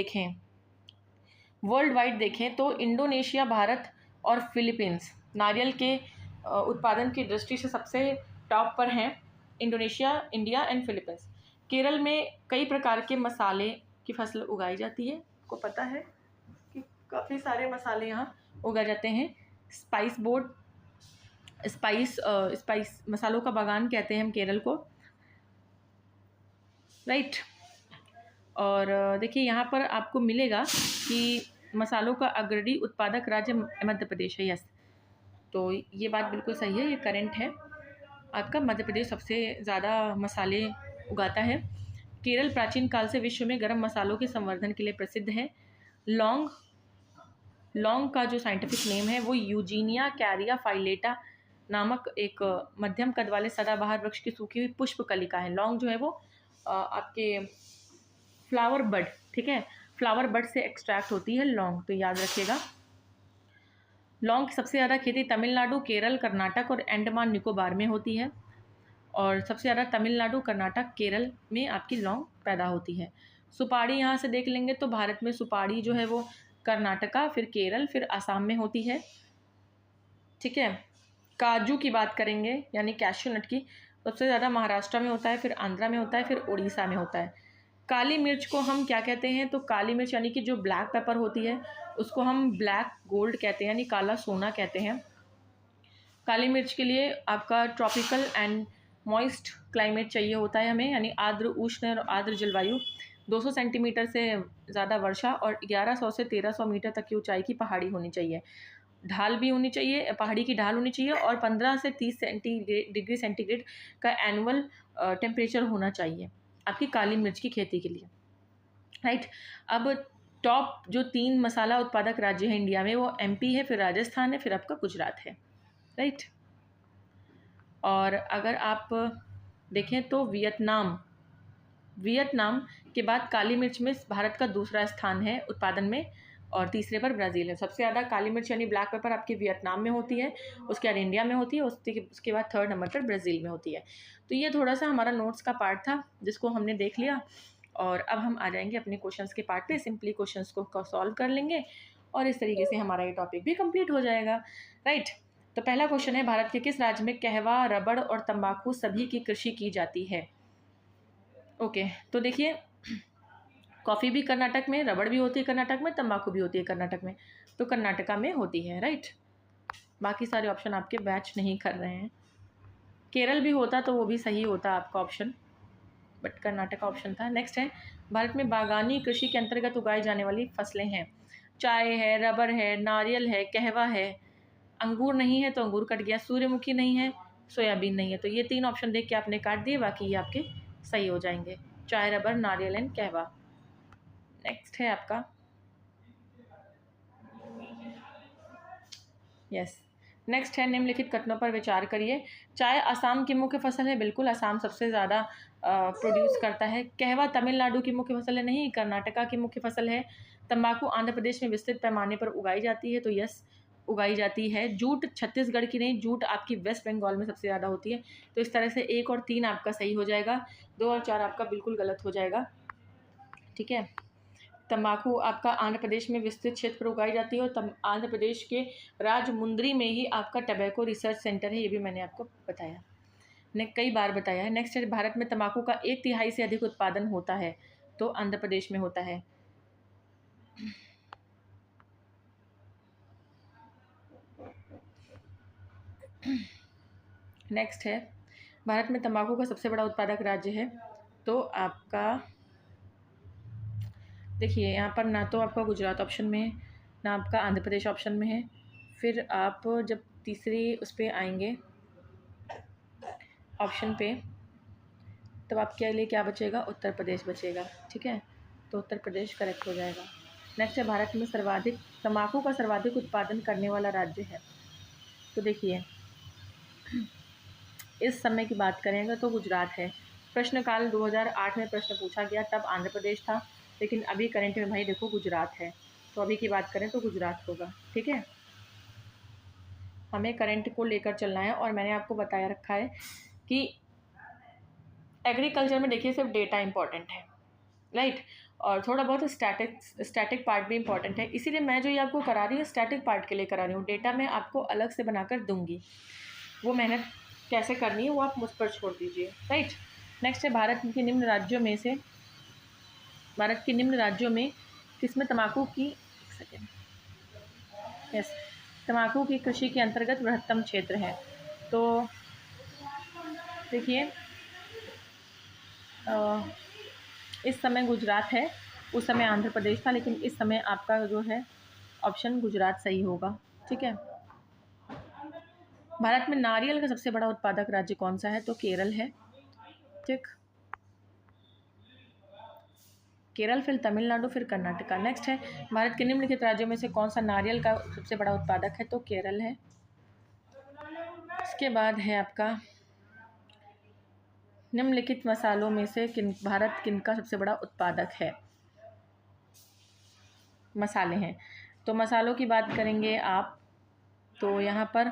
देखें तो इंडोनेशिया, भारत और फिलीपींस नारियल के उत्पादन की दृष्टि से सबसे टॉप पर हैं। Indonesia, India and Philippines. Kerala में कई प्रकार के मसाले की फसल उगाई जाती है, आपको पता है कि काफ़ी सारे मसाले यहाँ उगाए जाते हैं। स्पाइस मसालों का बागान कहते हैं हम केरल को, राइट। और देखिए यहाँ पर आपको मिलेगा कि मसालों का अग्रणी उत्पादक राज्य मध्य प्रदेश है, यस। तो ये बात बिल्कुल सही है, ये करेंट है। आपका मध्य प्रदेश सबसे ज़्यादा मसाले उगाता है। केरल प्राचीन काल से विश्व में गरम मसालों के संवर्धन के लिए प्रसिद्ध है। लौंग लौंग का जो साइंटिफिक नेम है वो यूजीनिया कैरिया फाइलेटा नामक एक मध्यम कद वाले सदाबहार वृक्ष की सूखी हुई पुष्प कलिका है। लौंग जो है वो आपके फ्लावर बड, ठीक है, फ्लावर बड से एक्सट्रैक्ट होती है लौंग, तो याद रखिएगा। लौंग की सबसे ज़्यादा खेती तमिलनाडु, केरल, कर्नाटक और अंडमान निकोबार में होती है। और सबसे ज़्यादा तमिलनाडु, कर्नाटक, केरल में आपकी लौंग पैदा होती है। सुपारी यहाँ से देख लेंगे तो भारत में सुपारी जो है वो कर्नाटका, फिर केरल, फिर आसाम में होती है, ठीक है। काजू की बात करेंगे यानी कैश्यू नट की, सबसे ज़्यादा महाराष्ट्र में होता है, फिर आंध्रा में होता है, फिर उड़ीसा में होता है। काली मिर्च को हम क्या कहते हैं, तो काली मिर्च यानी कि जो ब्लैक पेपर होती है उसको हम ब्लैक गोल्ड कहते हैं, यानी काला सोना कहते हैं। काली मिर्च के लिए आपका ट्रॉपिकल एंड मॉइस्ट क्लाइमेट चाहिए होता है हमें, यानी आर्द्र उष्ण और आर्द्र जलवायु, 200 सेंटीमीटर से ज़्यादा वर्षा और 1100 से 1300 मीटर तक की ऊंचाई की पहाड़ी होनी चाहिए। ढाल भी होनी चाहिए, पहाड़ी की ढाल होनी चाहिए, और 15 से 30 डिग्री सेंटीग्रेड का एनुअल टेम्परेचर होना चाहिए आपकी काली मिर्च की खेती के लिए, राइट। अब टॉप जो 3 मसाला उत्पादक राज्य हैं इंडिया में वो एमपी है, फिर राजस्थान है, फिर आपका गुजरात है, राइट। और अगर आप देखें तो वियतनाम के बाद काली मिर्च में भारत का दूसरा स्थान है उत्पादन में, और तीसरे पर ब्राज़ील है। सबसे ज़्यादा काली मिर्च यानी ब्लैक पेपर आपकी वियतनाम में होती है, उसके बाद इंडिया में होती है, उसके बाद 3rd नंबर पर ब्राज़ील में होती है। तो ये थोड़ा सा हमारा नोट्स का पार्ट था जिसको हमने देख लिया, और अब हम आ जाएंगे अपने क्वेश्चंस के पार्ट पे। सिंपली क्वेश्चंस को सॉल्व कर लेंगे और इस तरीके से हमारा ये टॉपिक भी कंप्लीट हो जाएगा, राइट। तो पहला क्वेश्चन है, भारत के किस राज्य में कहवा, रबड़ और तंबाकू सभी की कृषि की जाती है? ओके, तो देखिए, कॉफ़ी भी कर्नाटक में, रबड़ भी होती है कर्नाटक में, तंबाकू भी होती है कर्नाटक में, तो कर्नाटका में होती है, राइट। बाकी सारे ऑप्शन आपके मैच नहीं कर रहे हैं। केरल भी होता तो वो भी सही होता आपका ऑप्शन, बट कर्नाटक का ऑप्शन था। नेक्स्ट है, भारत में बागानी कृषि के अंतर्गत उगाई जाने वाली फसलें हैं। चाय है, रबर है, नारियल है, कहवा है, अंगूर नहीं है तो अंगूर कट गया, सूर्यमुखी नहीं है, सोयाबीन नहीं है, तो ये 3 ऑप्शन देख के आपने काट दिए, बाकी ये आपके सही हो जाएंगे, चाय, रबर, नारियल एंड कहवा। नेक्स्ट है आपका, यस, नेक्स्ट है, निम्नलिखित कथनों पर विचार करिए। चाय असम की मुख्य फसल है, बिल्कुल, असम सबसे ज़्यादा प्रोड्यूस करता है। कहवा तमिलनाडु की मुख्य फसल है, नहीं, कर्नाटका की मुख्य फसल है। तंबाकू आंध्र प्रदेश में विस्तृत पैमाने पर उगाई जाती है, तो यस, उगाई जाती है। जूट छत्तीसगढ़ की नहीं, जूट आपकी वेस्ट बंगाल में सबसे ज़्यादा होती है। तो इस तरह से 1 और 3 आपका सही हो जाएगा, 2 और 4 आपका बिल्कुल गलत हो जाएगा, ठीक है। तंबाकू आपका आंध्र प्रदेश में विस्तृत क्षेत्र पर उगाई जाती है, और आंध्र प्रदेश के राजमुंद्री में ही आपका टबैको रिसर्च सेंटर है, ये भी मैंने आपको बताया, ने कई बार बताया है। नेक्स्ट है, भारत में तंबाकू का 1/3 से अधिक उत्पादन होता है, तो आंध्र प्रदेश में होता है। नेक्स्ट है, भारत में तंबाकू का सबसे बड़ा उत्पादक राज्य है, तो आपका देखिए यहाँ पर ना तो आपका गुजरात ऑप्शन में है, ना आपका आंध्र प्रदेश ऑप्शन में है, फिर आप जब तीसरी उस पर आएंगे ऑप्शन पे, तब आपके लिए क्या बचेगा, उत्तर प्रदेश बचेगा, ठीक है, तो उत्तर प्रदेश करेक्ट हो जाएगा। नेक्स्ट है, भारत में तंबाकू का सर्वाधिक उत्पादन करने वाला राज्य है, तो देखिए इस समय की बात करेंगे तो गुजरात है। प्रश्नकाल 2008 में प्रश्न पूछा गया, तब आंध्र प्रदेश था, लेकिन अभी करंट में भाई देखो गुजरात है, तो अभी की बात करें तो गुजरात होगा, ठीक है। हमें करंट को लेकर चलना है, और मैंने आपको बताया रखा है कि एग्रीकल्चर में देखिए सिर्फ डेटा इंपॉर्टेंट है, राइट, और थोड़ा बहुत स्टैटिक पार्ट भी इंपॉर्टेंट है, इसीलिए मैं जो ये आपको करा रही हूँ स्टैटिक पार्ट के लिए करा रही हूँ। डेटा मैं आपको अलग से बनाकर दूंगी, वो मेहनत कैसे करनी है वो आप मुझ पर छोड़ दीजिए, राइट। नेक्स्ट है, भारत के निम्न राज्यों में किसमें तंबाकू की तंबाकू की कृषि के अंतर्गत बृहत्तम क्षेत्र है, तो देखिए इस समय गुजरात है, उस समय आंध्र प्रदेश था, लेकिन इस समय आपका जो है ऑप्शन गुजरात सही होगा, ठीक है। भारत में नारियल का सबसे बड़ा उत्पादक राज्य कौन सा है? तो केरल है। ठीक, केरल, फिर तमिलनाडु, फिर कर्नाटका। नेक्स्ट है, भारत के निम्नलिखित राज्यों में से कौन सा नारियल का सबसे बड़ा उत्पादक है? तो केरल है। इसके बाद है आपका, निम्नलिखित मसालों में से भारत किन का सबसे बड़ा उत्पादक है? मसाले हैं, तो मसालों की बात करेंगे आप, तो यहाँ पर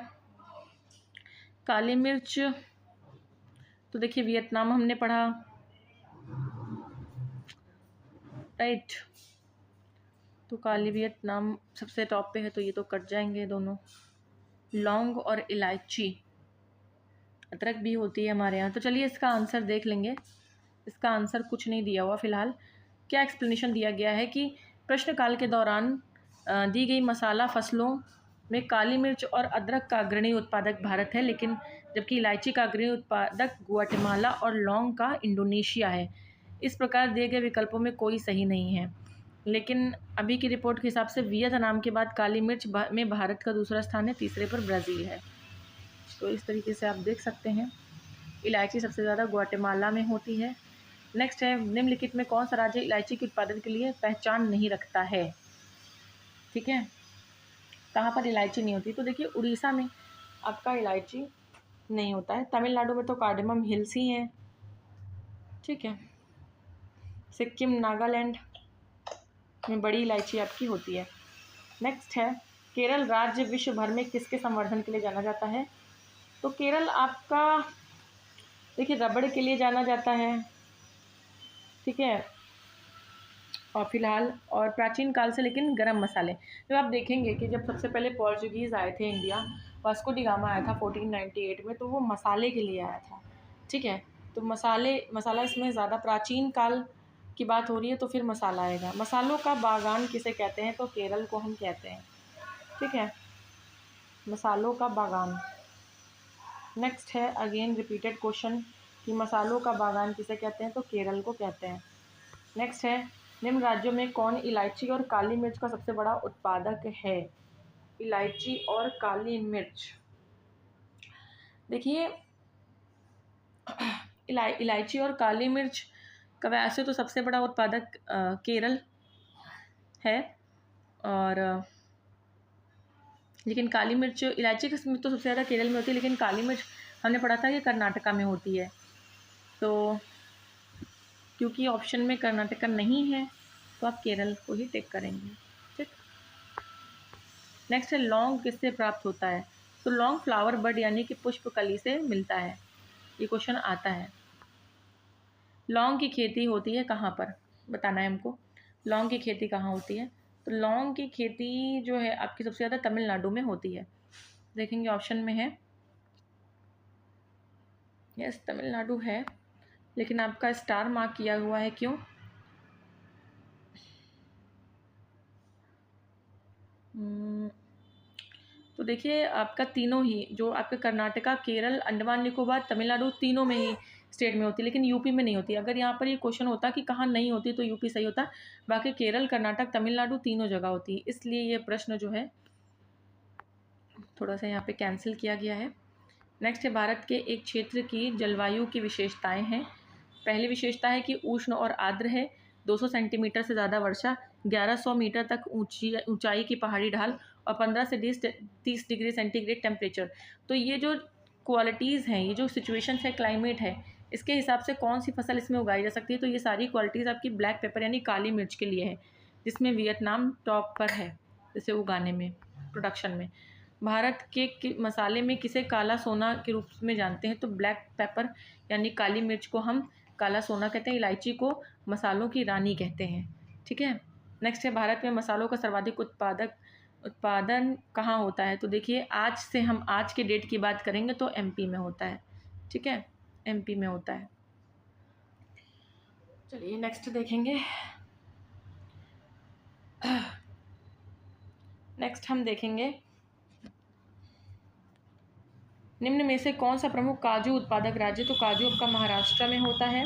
काली मिर्च, तो देखिए वियतनाम हमने पढ़ा, राइट, तो काली वियतनाम सबसे टॉप पे है, तो ये तो कट जाएंगे दोनों। लौंग और इलायची, अदरक भी होती है हमारे यहाँ। तो चलिए इसका आंसर देख लेंगे। इसका आंसर कुछ नहीं दिया हुआ फिलहाल। क्या एक्सप्लेनेशन दिया गया है कि प्रश्नकाल के दौरान दी गई मसाला फसलों में काली मिर्च और अदरक का अग्रणी उत्पादक भारत है, लेकिन जबकि इलायची का अग्रणी उत्पादक ग्वाटेमाला और लौंग का इंडोनेशिया है। इस प्रकार दिए गए विकल्पों में कोई सही नहीं है, लेकिन अभी की रिपोर्ट के हिसाब से वियतनाम के बाद काली मिर्च में भारत का दूसरा स्थान है, तीसरे पर ब्राज़ील है। तो इस तरीके से आप देख सकते हैं। इलायची सबसे ज़्यादा ग्वाटेमाला में होती है। नेक्स्ट है, निम्नलिखित में कौन सा राज्य इलायची के उत्पादन के लिए पहचान नहीं रखता है? ठीक है, कहाँ पर इलायची नहीं होती? तो देखिए उड़ीसा में आपका इलायची नहीं होता है। तमिलनाडु में तो कार्डेमम हिल्स ही हैं। ठीक है, सिक्किम, नागालैंड में बड़ी इलायची आपकी होती है। नेक्स्ट है, केरल राज्य विश्व भर में किसके संवर्धन के लिए जाना जाता है? तो केरल आपका देखिए रबड़ के लिए जाना जाता है। ठीक है, और फिलहाल और प्राचीन काल से, लेकिन गरम मसाले, जब आप देखेंगे कि जब सबसे पहले पोर्चुगीज़ आए थे इंडिया, वास्को डी गामा आया था 1498 में, तो वो मसाले के लिए आया था। ठीक है, तो मसाला इसमें ज़्यादा प्राचीन काल की बात हो रही है, तो फिर मसाला आएगा। मसालों का बागान किसे कहते हैं? तो केरल को हम कहते हैं। ठीक है, मसालों का बागान। नेक्स्ट है, अगेन रिपीटेड क्वेश्चन कि मसालों का बागान किसे कहते हैं? तो केरल को कहते हैं। नेक्स्ट है, निम्न राज्यों में कौन इलायची और काली मिर्च का सबसे बड़ा उत्पादक है? इलायची और काली मिर्च, देखिए इलायची और काली मिर्च का वैसे तो सबसे बड़ा उत्पादक केरल है, और लेकिन काली मिर्च, इलायची की तो सबसे ज़्यादा केरल में होती है, लेकिन काली मिर्च हमने पढ़ा था कि कर्नाटका में होती है। तो क्योंकि ऑप्शन में कर्नाटका नहीं है, तो आप केरल को ही टिक करेंगे। ठीक, नेक्स्ट है, लौंग किससे प्राप्त होता है? तो लौंग फ्लावर बड यानी कि पुष्पकली से मिलता है। ये क्वेश्चन आता है। लौंग की खेती होती है कहाँ पर? बताना है हमको। लौंग की खेती कहाँ होती है? तो लौंग की खेती जो है आपकी सबसे ज़्यादा तमिलनाडु में होती है। देखेंगे ऑप्शन में है, यस तमिलनाडु है, लेकिन आपका स्टार मार्क किया हुआ है, क्यों? तो देखिए आपका तीनों ही, जो आपके कर्नाटका, केरल, अंडमान निकोबार, तमिलनाडु, तीनों में ही स्टेट में होती है, लेकिन यूपी में नहीं होती। अगर यहाँ पर ये क्वेश्चन होता कि कहाँ नहीं होती, तो यूपी सही होता। बाकी केरल, कर्नाटक, तमिलनाडु तीनों जगह होती है, इसलिए ये प्रश्न जो है थोड़ा सा यहाँ पे कैंसिल किया गया है। नेक्स्ट है, भारत के एक क्षेत्र की जलवायु की विशेषताएँ हैं। पहली विशेषता है कि उष्ण और आर्द्र है, 200 सेंटीमीटर से ज़्यादा वर्षा, 1100 मीटर तक ऊंचाई की पहाड़ी ढाल, और 15 से 30 डिग्री सेंटीग्रेड टेम्परेचर। तो ये जो क्वालिटीज़ हैं, ये जो सिचुएशन है, क्लाइमेट है, इसके हिसाब से कौन सी फसल इसमें उगाई जा सकती है? तो ये सारी क्वालिटीज़ आपकी ब्लैक पेपर यानी काली मिर्च के लिए है, जिसमें वियतनाम टॉप पर है इसे उगाने में, प्रोडक्शन में। भारत के मसाले में किसे काला सोना के रूप में जानते हैं? तो ब्लैक पेपर यानी काली मिर्च को हम काला सोना कहते हैं, इलायची को मसालों की रानी कहते हैं। ठीक है, नेक्स्ट है, भारत में मसालों का सर्वाधिक उत्पादन कहाँ होता है? तो देखिए आज के डेट की बात करेंगे तो एमपी में होता है। ठीक है, एमपी में होता है। चलिए नेक्स्ट देखेंगे। नेक्स्ट हम देखेंगे, निम्न में से कौन सा प्रमुख काजू उत्पादक राज्य? तो काजू आपका महाराष्ट्र में होता है।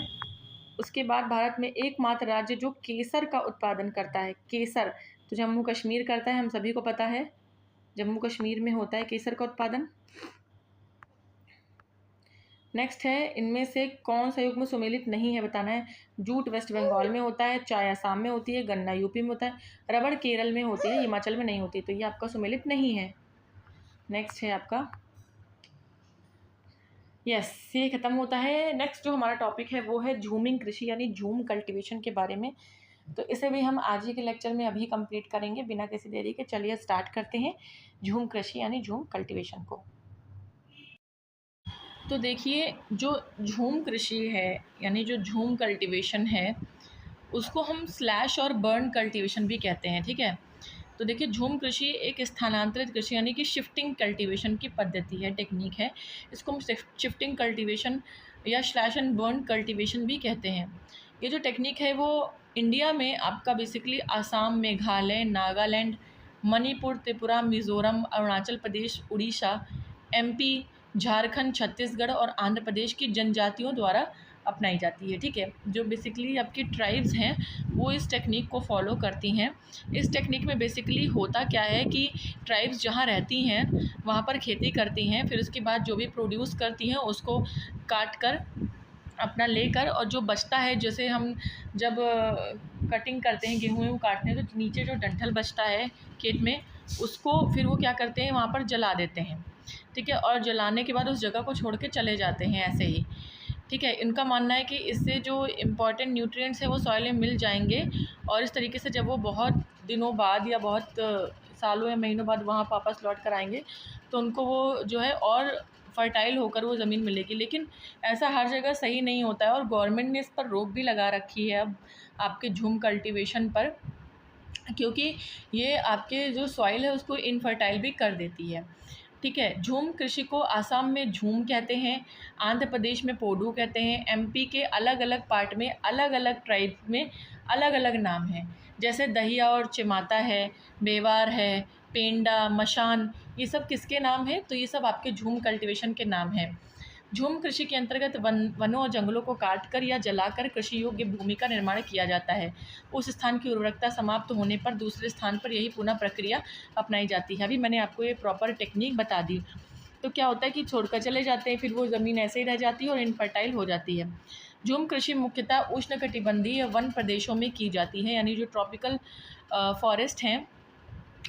उसके बाद भारत में एकमात्र राज्य जो केसर का उत्पादन करता है, केसर तो जम्मू कश्मीर करता है, हम सभी को पता है, जम्मू कश्मीर में होता है केसर का उत्पादन। नेक्स्ट है, इनमें से कौन सा युग्म सुमेलित नहीं है बताना है। जूट वेस्ट बंगाल में होता है, चाय असम में होती है, गन्ना यूपी में होता है, रबड़ केरल में होती है, हिमाचल में नहीं होती, तो ये आपका सुमेलित नहीं है। नेक्स्ट है आपका, यस, ये खत्म होता है। नेक्स्ट जो हमारा टॉपिक है वो है झूमिंग कृषि यानी झूम कल्टीवेशन के बारे में। तो इसे भी हम आज ही के लेक्चर में अभी कंप्लीट करेंगे बिना किसी देरी के। चलिए स्टार्ट करते हैं झूम कृषि यानी झूम कल्टीवेशन को। तो देखिए, जो झूम कृषि है यानी जो झूम कल्टीवेशन है उसको हम स्लैश और बर्न कल्टीवेशन भी कहते हैं, ठीक है। तो देखिए, झूम कृषि एक स्थानांतरित कृषि यानी कि शिफ्टिंग कल्टीवेशन की पद्धति है, टेक्निक है। इसको हम शिफ्टिंग कल्टीवेशन या स्लैश एंड बर्न कल्टीवेशन भी कहते हैं। ये जो टेक्निक है वो इंडिया में आपका बेसिकली आसाम, मेघालय, नागालैंड, मणिपुर, त्रिपुरा, मिज़ोरम, अरुणाचल प्रदेश, उड़ीसा, एमपी, झारखंड, छत्तीसगढ़ और आंध्र प्रदेश की जनजातियों द्वारा अपनाई जाती है, ठीक है। जो बेसिकली आपकी ट्राइब्स हैं वो इस टेक्निक को फॉलो करती हैं। इस टेक्निक में बेसिकली होता क्या है कि ट्राइब्स जहाँ रहती हैं वहाँ पर खेती करती हैं, फिर उसके बाद जो भी प्रोड्यूस करती हैं उसको काट कर अपना लेकर, और जो बचता है, जैसे हम जब कटिंग करते हैं, गेहूँ काटते हैं, तो नीचे जो डंठल बचता है खेत में उसको फिर वो क्या करते हैं, वहाँ पर जला देते हैं, ठीक है। और जलाने के बाद उस जगह को छोड़ के चले जाते हैं ऐसे ही, ठीक है। इनका मानना है कि इससे जो इम्पॉर्टेंट न्यूट्रिएंट्स हैं वो सॉइल में मिल जाएंगे, और इस तरीके से जब वो बहुत दिनों बाद या बहुत सालों या महीनों बाद वहाँ वापस लौट कर आएंगे तो उनको वो जो है और फर्टाइल होकर वो ज़मीन मिलेगी। लेकिन ऐसा हर जगह सही नहीं होता है, और गवर्नमेंट ने इस पर रोक भी लगा रखी है अब आपके झूम कल्टीवेशन पर, क्योंकि ये आपके जो सॉइल है उसको इनफर्टाइल भी कर देती है, ठीक है। झूम कृषि को आसाम में झूम कहते हैं, आंध्र प्रदेश में पोडू कहते हैं, एमपी के अलग अलग पार्ट में अलग अलग ट्राइब में अलग अलग नाम हैं, जैसे दहिया और चिमाता है, बेवार है, पेंडा, मशान, ये सब किसके नाम हैं, तो ये सब आपके झूम कल्टीवेशन के नाम हैं। झूम कृषि के अंतर्गत वनों और जंगलों को काटकर या जलाकर कृषि योग्य भूमि का निर्माण किया जाता है। उस स्थान की उर्वरकता समाप्त होने पर दूसरे स्थान पर यही पुनः प्रक्रिया अपनाई जाती है। अभी मैंने आपको ये प्रॉपर टेक्निक बता दी। तो क्या होता है कि छोड़कर चले जाते हैं, फिर वो ज़मीन ऐसे ही रह जाती है और इनफर्टाइल हो जाती है। झूम कृषि मुख्यतः उष्णकटिबंधीय वन प्रदेशों में की जाती है, यानी जो ट्रॉपिकल फॉरेस्ट हैं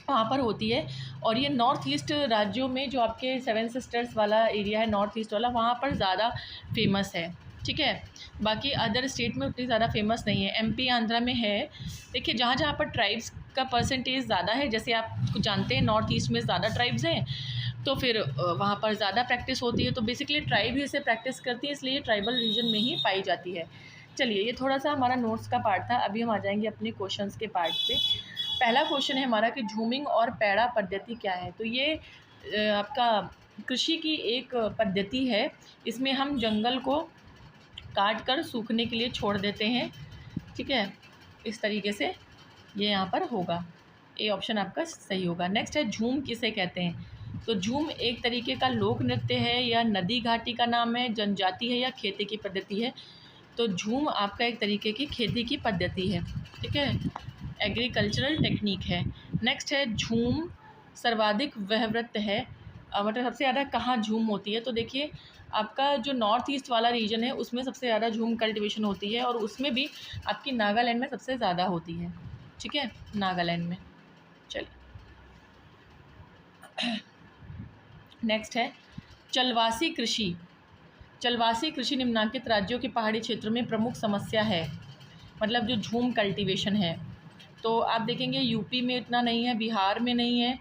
वहाँ पर होती है। और ये नॉर्थ ईस्ट राज्यों में जो आपके सेवन सिस्टर्स वाला एरिया है, नॉर्थ ईस्ट वाला, वहाँ पर ज़्यादा फेमस है, ठीक है। बाकी अदर स्टेट में उतनी ज़्यादा फेमस नहीं है। एमपी, आंध्रा में है। देखिए, जहाँ जहाँ पर ट्राइब्स का परसेंटेज ज़्यादा है, जैसे आप जानते हैं नॉर्थ ईस्ट में ज़्यादा ट्राइब्स हैं, तो फिर वहाँ पर ज़्यादा प्रैक्टिस होती है। तो बेसिकली ट्राइब ही इसे प्रैक्टिस करती है, इसलिए ट्राइबल रीजन में ही पाई जाती है। चलिए, ये थोड़ा सा हमारा नोट्स का पार्ट था। अभी हम आ जाएंगे अपने क्वेश्चंस के पार्ट पे। पहला क्वेश्चन है हमारा कि झूमिंग और पैड़ा पद्धति क्या है। तो ये आपका कृषि की एक पद्धति है। इसमें हम जंगल को काट कर सूखने के लिए छोड़ देते हैं, ठीक है। इस तरीके से ये यहाँ पर होगा, ए ऑप्शन आपका सही होगा। नेक्स्ट है, झूम किसे कहते हैं। तो झूम एक तरीके का लोक नृत्य है या नदी घाटी का नाम है, जनजाति है या खेती की पद्धति है। तो झूम आपका एक तरीके की खेती की पद्धति है, ठीक है, एग्रीकल्चरल टेक्निक है। नेक्स्ट है, झूम सर्वाधिक व्यवहृत है, मतलब सबसे ज़्यादा कहाँ झूम होती है। तो देखिए, आपका जो नॉर्थ ईस्ट वाला रीजन है उसमें सबसे ज़्यादा झूम कल्टीवेशन होती है, और उसमें भी आपकी नागालैंड में सबसे ज़्यादा होती है, ठीक है, नागालैंड में। चलिए, नेक्स्ट है चलवासी कृषि। चलवासी कृषि निम्नलिखित राज्यों के पहाड़ी क्षेत्रों में प्रमुख समस्या है, मतलब जो झूम कल्टीवेशन है। तो आप देखेंगे यूपी में इतना नहीं है, बिहार में नहीं है,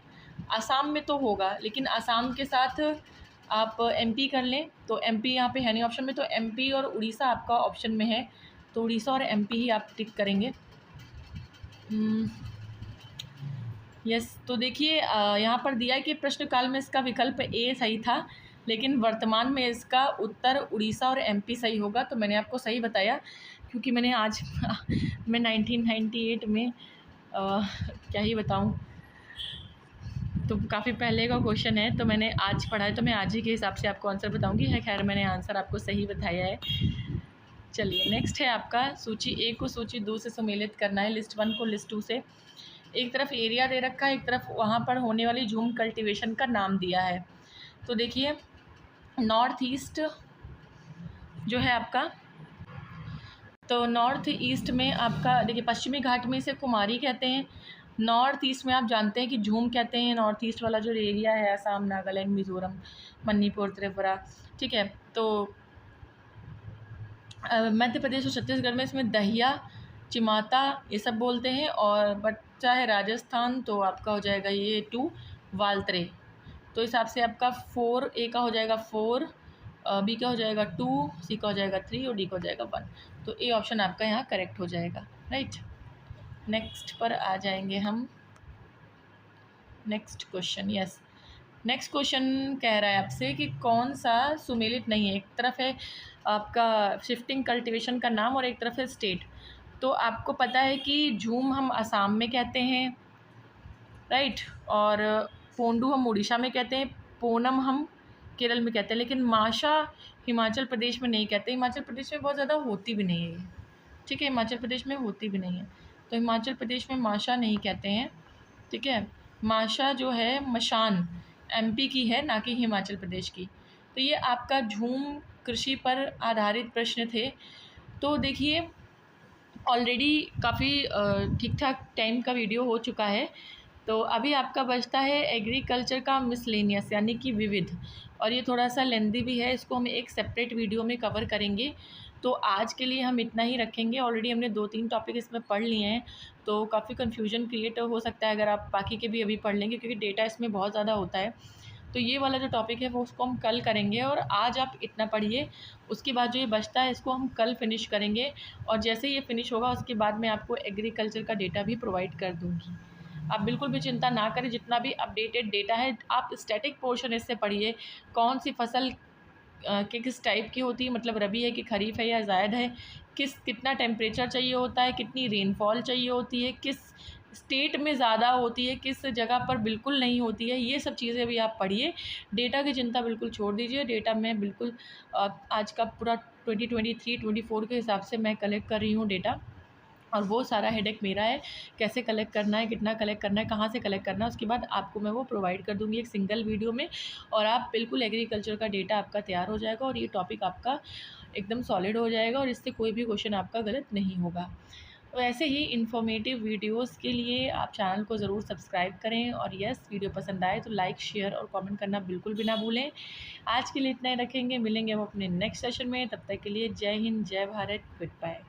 आसाम में तो होगा, लेकिन आसाम के साथ आप एमपी कर लें तो एमपी यहाँ पे है नहीं ऑप्शन में, तो एमपी और उड़ीसा आपका ऑप्शन में है, तो उड़ीसा और एमपी ही आप टिक करेंगे। यस, तो देखिए यहाँ पर दिया है कि प्रश्नकाल में इसका विकल्प ए सही था, लेकिन वर्तमान में इसका उत्तर उड़ीसा और एमपी सही होगा। तो मैंने आपको सही बताया, क्योंकि मैंने आज मैं 1998 में क्या ही बताऊँ, तो काफ़ी पहले का क्वेश्चन है, तो मैंने आज पढ़ा है, तो मैं आज ही के हिसाब से आपको आंसर बताऊंगी। है खैर, मैंने आंसर आपको सही बताया है। चलिए, नेक्स्ट है आपका सूची ए को सूची 2 से सम्मिलित करना है, लिस्ट 1 को लिस्ट 2 से। एक तरफ एरिया दे रखा है, एक तरफ वहाँ पर होने वाली झूम कल्टीवेशन का नाम दिया है। तो देखिए, नॉर्थ ईस्ट जो है आपका, तो नॉर्थ ईस्ट में आपका देखिए पश्चिमी घाट में इसे कुमारी कहते हैं। नॉर्थ ईस्ट में आप जानते हैं कि झूम कहते हैं। नॉर्थ ईस्ट वाला जो एरिया है असम, नागालैंड, मिज़ोरम, मणिपुर, त्रिपुरा, ठीक है। तो मध्य प्रदेश और छत्तीसगढ़ में इसमें दहिया, चिमाता ये सब बोलते हैं। और बच्चा है राजस्थान तो आपका हो जाएगा ये 2 वालतरे। तो इस हिसाब से आपका 4 ए का हो जाएगा 4, बी का हो जाएगा 2, सी का हो जाएगा 3 और डी का हो जाएगा 1। तो ए ऑप्शन आपका यहाँ करेक्ट हो जाएगा, राइट। नेक्स्ट पर आ जाएंगे हम। Next question, yes, next question कह रहा है आपसे कि कौन सा सुमेलित नहीं है। एक तरफ है आपका शिफ्टिंग कल्टीवेशन का नाम और एक तरफ है स्टेट। तो आपको पता है कि झूम हम असम में कहते हैं, राइट, और पोंडू हम उड़ीसा में कहते हैं, पूनम हम केरल में कहते हैं, लेकिन माशा हिमाचल प्रदेश में नहीं कहते। हिमाचल प्रदेश में बहुत ज़्यादा होती भी नहीं है ये, ठीक है, हिमाचल प्रदेश में होती भी नहीं है, तो हिमाचल प्रदेश में माशा नहीं कहते हैं, ठीक है। माशा जो है मशान एमपी की है, ना कि हिमाचल प्रदेश की। तो ये आपका झूम कृषि पर आधारित प्रश्न थे। तो देखिए ऑलरेडी काफ़ी ठीक ठाक टाइम का वीडियो हो चुका है। तो अभी आपका बचता है एग्रीकल्चर का मिसलेनियस यानी कि विविध, और ये थोड़ा सा लेंदी भी है, इसको हम एक सेपरेट वीडियो में कवर करेंगे। तो आज के लिए हम इतना ही रखेंगे। ऑलरेडी हमने 2-3 टॉपिक इसमें पढ़ लिए हैं, तो काफ़ी कन्फ्यूजन क्रिएट हो सकता है अगर आप बाकी के भी अभी पढ़ लेंगे, क्योंकि डेटा इसमें बहुत ज़्यादा होता है। तो ये वाला जो टॉपिक है वो उसको हम कल करेंगे, और आज आप इतना पढ़िए। उसके बाद जो ये बचता है इसको हम कल फिनिश करेंगे, और जैसे ये फिनिश होगा उसके बाद मैं आपको एग्रीकल्चर का डेटा भी प्रोवाइड कर दूँगी। आप बिल्कुल भी चिंता ना करें, जितना भी अपडेटेड डेटा है आप स्टैटिक पोर्शन इससे पढ़िए। कौन सी फसल किस टाइप की होती है, मतलब रबी है कि खरीफ है या जायद है, कितना टेम्परेचर चाहिए होता है, कितनी रेनफॉल चाहिए होती है, किस स्टेट में ज़्यादा होती है, किस जगह पर बिल्कुल नहीं होती है, ये सब चीज़ें भी आप पढ़िए। डेटा की चिंता बिल्कुल छोड़ दीजिए। डेटा मैं बिल्कुल आज का पूरा 2023-24 के हिसाब से मैं कलेक्ट कर रही हूँ डेटा, और वो सारा हेडेक मेरा है, कैसे कलेक्ट करना है, कितना कलेक्ट करना है, कहाँ से कलेक्ट करना है, उसके बाद आपको मैं वो प्रोवाइड कर दूँगी एक सिंगल वीडियो में, और आप बिल्कुल एग्रीकल्चर का डेटा आपका तैयार हो जाएगा, और ये टॉपिक आपका एकदम सॉलिड हो जाएगा, और इससे कोई भी क्वेश्चन आपका गलत नहीं होगा। तो ऐसे ही इन्फॉर्मेटिव वीडियोस के लिए आप चैनल को ज़रूर सब्सक्राइब करें, और यस, वीडियो पसंद आए तो लाइक, शेयर और कमेंट करना बिल्कुल भी ना भूलें। आज के लिए इतना ही रखेंगे, मिलेंगे हम अपने नेक्स्ट सेशन में। तब तक के लिए जय हिंद, जय भारत, गुड बाय।